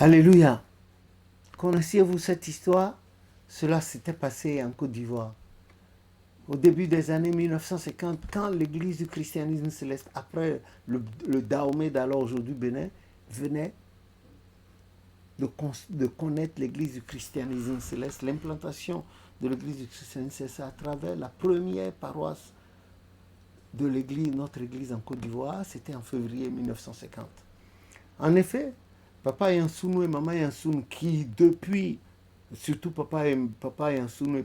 Alléluia. Connaissiez-vous cette histoire? Cela s'était passé en Côte d'Ivoire. Au début des années 1950, quand l'église du christianisme céleste, après le Dahomey d'alors aujourd'hui Bénin, venait de connaître l'église du christianisme céleste, l'implantation de l'église du christianisme céleste à travers la première paroisse de l'église, notre église en Côte d'Ivoire, c'était en février 1950. En effet, papa Yansounou et maman Yansounou, qui depuis, surtout papa Yansounou,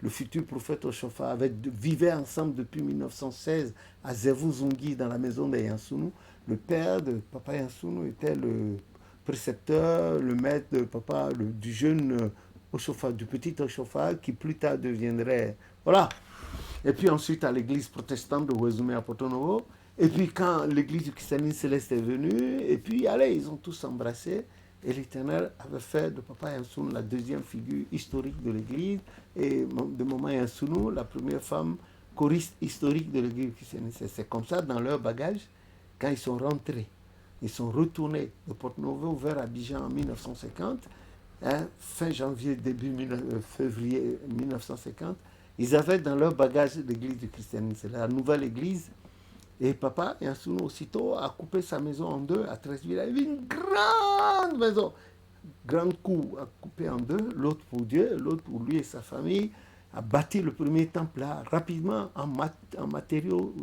le futur prophète Oshofa, vivaient ensemble depuis 1916 à Zévou Zungi, dans la maison des Yansounou. Le père de papa Yansounou était le précepteur, le maître de papa, du jeune Oshofa, du petit Oshofa, qui plus tard deviendrait. Voilà. Et puis ensuite à l'église protestante de Ouézoumé à Porto-Novo. Et puis quand l'église du christianisme céleste est venue, et puis allez, ils ont tous embrassé. Et l'Éternel avait fait de Papa Yansounou la deuxième figure historique de l'église, et de Maman Yansounou la première femme choriste historique de l'église du christianisme céleste. C'est comme ça, dans leur bagage, quand ils sont rentrés, ils sont retournés de Porto-Novo vers Abidjan en 1950, hein, fin janvier, février 1950. Ils avaient dans leur bagage l'église du christianisme, c'est la nouvelle église. Et papa, Yansounou, aussitôt, a coupé sa maison en deux à Treichville. Il avait une grande maison. Grand coup a coupé en deux, l'autre pour Dieu, l'autre pour lui et sa famille. A bâti le premier temple là, rapidement, en matériaux,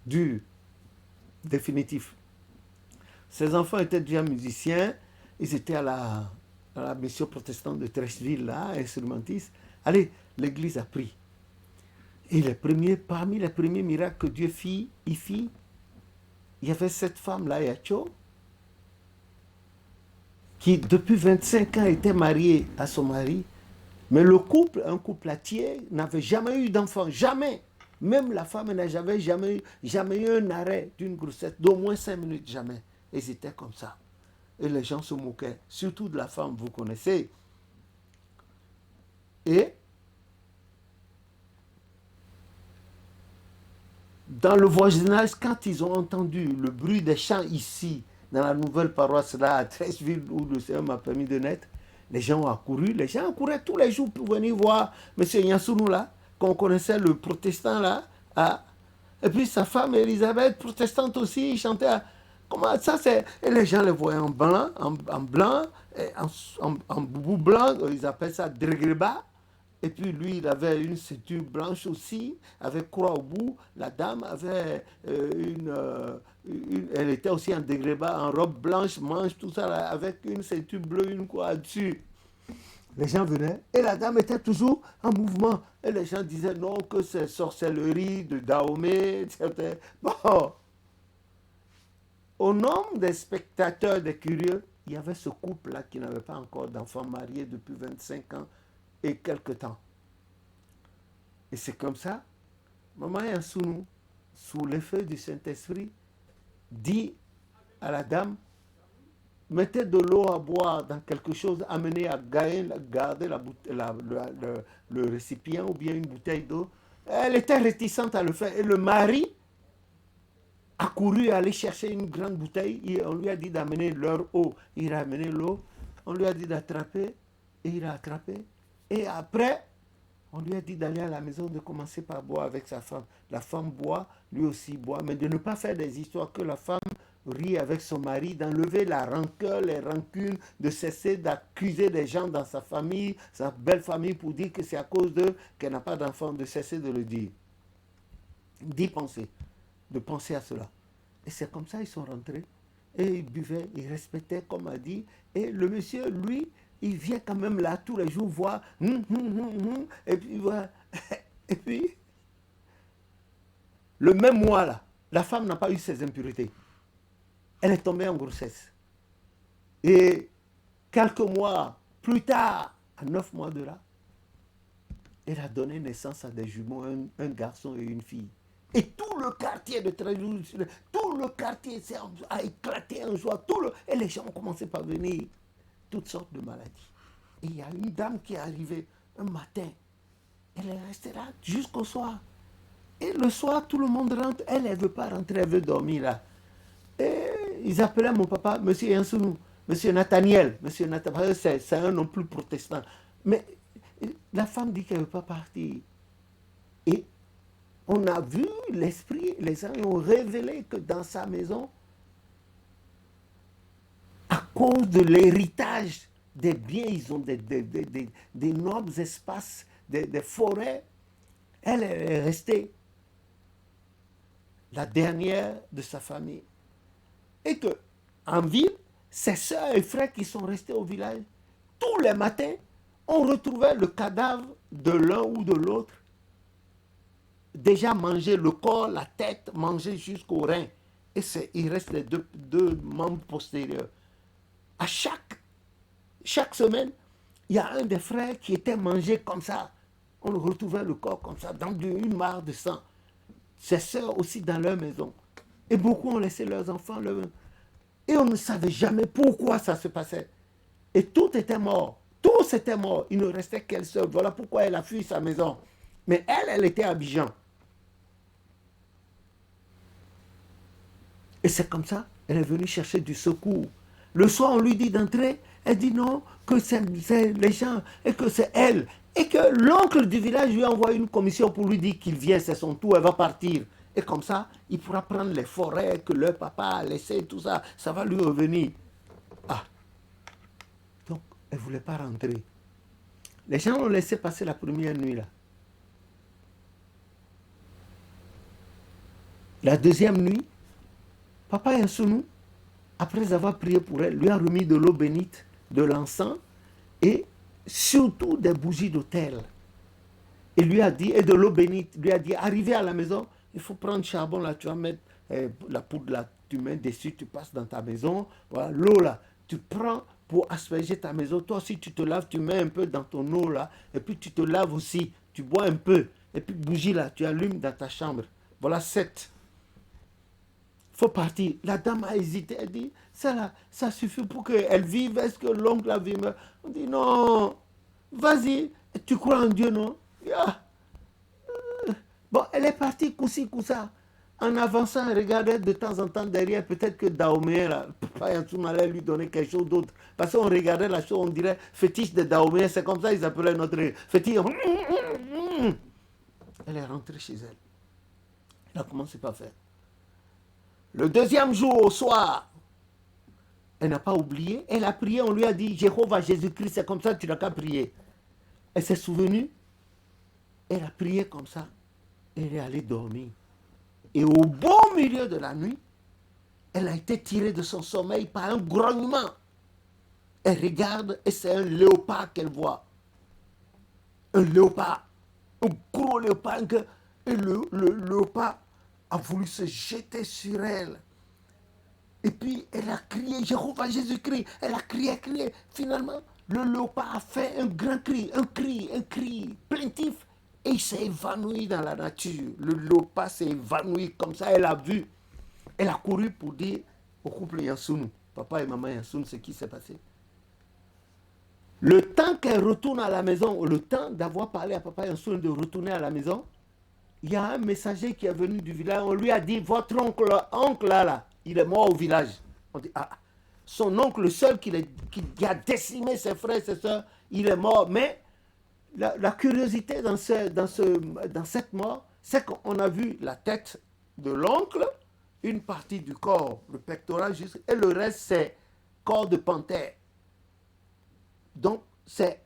durs, définitifs. Ses enfants étaient déjà musiciens. Ils étaient à la mission protestante de Treichville, là, instrumentistes. Allez, l'église a pris. Et parmi les premiers miracles que Dieu fit, il y avait cette femme-là, Yacho, qui depuis 25 ans était mariée à son mari, mais le couple, un couple atier, n'avait jamais eu d'enfant, jamais. Même la femme n'avait jamais eu un arrêt d'une grossesse d'au moins 5 minutes, jamais. Et ils étaient comme ça. Et les gens se moquaient, surtout de la femme, vous connaissez. Et dans le voisinage, quand ils ont entendu le bruit des chants ici, dans la nouvelle paroisse là, à Treichville, où le Seigneur m'a permis de naître, les gens ont accouru. Les gens accouraient tous les jours pour venir voir M. Yansounou là, qu'on connaissait, le protestant là. Et puis sa femme Elisabeth, protestante aussi, il chantait. Comment ça c'est. Et les gens les voyaient en blanc, en blanc, en boubou blanc, ils appellent ça Dregreba. Et puis lui, il avait une ceinture blanche aussi, avec croix au bout. La dame avait elle était aussi en dégrébat, en robe blanche, manche, tout ça, là, avec une ceinture bleue, une croix dessus. Les gens venaient et la dame était toujours en mouvement. Et les gens disaient non, que c'est sorcellerie de Dahomey, etc. Bon, au nombre des spectateurs, des curieux, il y avait ce couple-là qui n'avait pas encore d'enfants mariés depuis 25 ans et quelques temps. Et c'est comme ça, Maman Yansounou, sous l'effet du Saint-Esprit, dit à la dame, mettez de l'eau à boire dans quelque chose, amenez à garder le récipient ou bien une bouteille d'eau. Elle était réticente à le faire. Et le mari a couru aller chercher une grande bouteille. Et on lui a dit d'amener leur eau. Il a amené l'eau. On lui a dit d'attraper. Et il a attrapé. Et après, on lui a dit d'aller à la maison, de commencer par boire avec sa femme. La femme boit, lui aussi boit, mais de ne pas faire des histoires que la femme rit avec son mari, d'enlever la rancœur, les rancunes, de cesser d'accuser des gens dans sa famille, sa belle famille, pour dire que c'est à cause d'eux qu'elle n'a pas d'enfant, de cesser de le dire. D'y penser, de penser à cela. Et c'est comme ça qu'ils sont rentrés. Et ils buvaient, ils respectaient, comme a dit. Et le monsieur, lui, il vient quand même là tous les jours voir. Et puis, voilà. Et puis, le même mois là, la femme n'a pas eu ses impuretés. Elle est tombée en grossesse. Et quelques mois plus tard, à 9 mois de là, elle a donné naissance à des jumeaux, un garçon et une fille. Et tout le quartier de Tréjou, tout le quartier a éclaté en joie. Et les gens ont commencé par venir. Toutes sortes de maladies. Et il y a une dame qui est arrivée un matin. Elle est restée là jusqu'au soir. Et le soir, tout le monde rentre. Elle ne veut pas rentrer, elle veut dormir là. Et ils appelaient mon papa Monsieur Yansounou, Monsieur Nathaniel, Monsieur Nathaniel, c'est un nom plus protestant. Mais la femme dit qu'elle ne veut pas partir. Et on a vu l'esprit, les gens ont révélé que dans sa maison, à cause de l'héritage des biens, ils ont d'énormes espaces, des forêts. Elle est restée la dernière de sa famille. Et que, en ville, ses soeurs et frères qui sont restés au village, tous les matins, on retrouvait le cadavre de l'un ou de l'autre, déjà mangé, le corps, la tête, mangé jusqu'au rein. Et il reste les deux membres postérieurs. À chaque semaine, il y a un des frères qui était mangé comme ça. On retrouvait le corps comme ça, dans une mare de sang. Ses sœurs aussi dans leur maison. Et beaucoup ont laissé leurs enfants. Et on ne savait jamais pourquoi ça se passait. Et tout était mort. Tous étaient morts. Il ne restait qu'elle seule. Voilà pourquoi elle a fui sa maison. Mais elle était à Abidjan. Et c'est comme ça, elle est venue chercher du secours. Le soir, on lui dit d'entrer. Elle dit non, que c'est les gens et que c'est elle. Et que l'oncle du village lui envoie une commission pour lui dire qu'il vient, c'est son tour, elle va partir. Et comme ça, il pourra prendre les forêts que leur papa a laissées, tout ça, ça va lui revenir. Ah, donc elle ne voulait pas rentrer. Les gens l'ont laissé passer la première nuit là. La deuxième nuit, Papa Yansounou, après avoir prié pour elle, lui a remis de l'eau bénite, de l'encens et surtout des bougies d'autel. Et lui a dit, et de l'eau bénite, lui a dit, arrivé à la maison, il faut prendre charbon là, tu vas mettre la poudre là, tu mets dessus, tu passes dans ta maison, voilà, l'eau là, tu prends pour asperger ta maison. Toi aussi tu te laves, tu mets un peu dans ton eau là, et puis tu te laves aussi, tu bois un peu, et puis bougie là, tu allumes dans ta chambre. Voilà 7. Il faut partir. La dame a hésité, elle dit, ça là, ça suffit pour qu'elle vive, est-ce que l'oncle a vive? On dit, non, vas-y, tu crois en Dieu, non? Yeah. Bon, elle est partie coussi coussa. En avançant, elle regardait de temps en temps derrière, peut-être que Dahomey, là, Papa Yansounou allait lui donner quelque chose d'autre. Parce qu'on regardait la chose, on dirait fétiche de Dahomey, c'est comme ça ils appelaient notre fétiche. Elle est rentrée chez elle. Elle a commencé par faire. Le deuxième jour, au soir, elle n'a pas oublié, elle a prié, on lui a dit, Jéhovah, Jésus-Christ, c'est comme ça, tu n'as qu'à prier. Elle s'est souvenue, elle a prié comme ça, elle est allée dormir. Et au beau milieu de la nuit, elle a été tirée de son sommeil par un grognement. Elle regarde et c'est un léopard qu'elle voit. Un léopard, un gros léopard. Et le léopard a voulu se jeter sur elle. Et puis elle a crié, Jéhovah Jésus-Christ. Elle a crié. Finalement, le léopard a fait un grand cri, un cri plaintif. Et il s'est évanoui dans la nature. Le léopard s'est évanoui comme ça, elle a vu. Elle a couru pour dire au couple Yansounou, papa et maman Yansounou, ce qui s'est passé. Le temps qu'elle retourne à la maison, le temps d'avoir parlé à papa Yansounou de retourner à la maison, il y a un messager qui est venu du village, on lui a dit, votre oncle là, il est mort au village. On dit, ah, son oncle, le seul qui a décimé ses frères et ses soeurs, il est mort. Mais la curiosité dans cette mort, c'est qu'on a vu la tête de l'oncle, une partie du corps, le pectoral juste, et le reste, c'est corps de panthère. Donc, c'est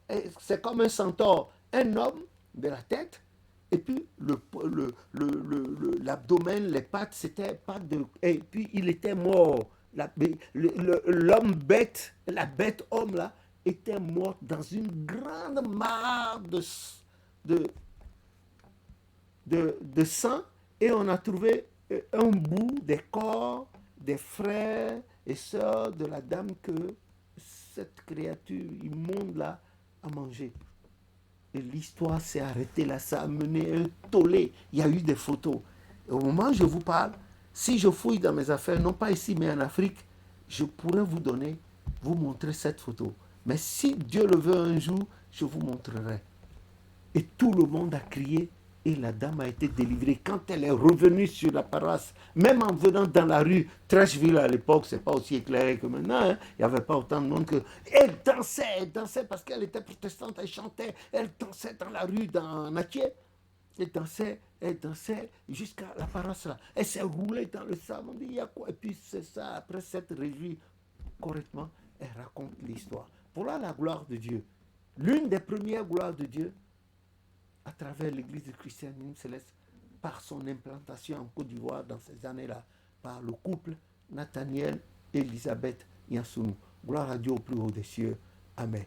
comme un centaure, un homme de la tête, et puis l'abdomen, les pattes, c'était pattes de... Et puis, il était mort. L'homme bête, la bête homme là, était morte dans une grande mare de sang, et on a trouvé un bout des corps des frères et sœurs de la dame que cette créature immonde là a mangé. Et l'histoire s'est arrêtée là, ça a mené un tollé. Il y a eu des photos. Et au moment où je vous parle, si je fouille dans mes affaires, non pas ici mais en Afrique, je pourrais vous montrer cette photo. Mais si Dieu le veut un jour, je vous montrerai. Et tout le monde a crié Et la dame a été délivrée. Quand elle est revenue sur la paroisse, même en venant dans la rue, Trashville à l'époque, c'est pas aussi éclairé que maintenant, hein, il n'y avait pas autant de monde que... Elle dansait parce qu'elle était protestante, elle chantait, elle dansait dans la rue, dans Natchez. Elle dansait jusqu'à la paroisse là. Elle s'est roulée dans le sable, on dit, il y a quoi? Et puis c'est ça, après s'être réjouie correctement, elle raconte l'histoire. Voilà la gloire de Dieu. L'une des premières gloires de Dieu, à travers l'église de christianisme céleste, par son implantation en Côte d'Ivoire dans ces années-là, par le couple Nathaniel et Elisabeth Yansounou. Gloire à Dieu au plus haut des cieux. Amen.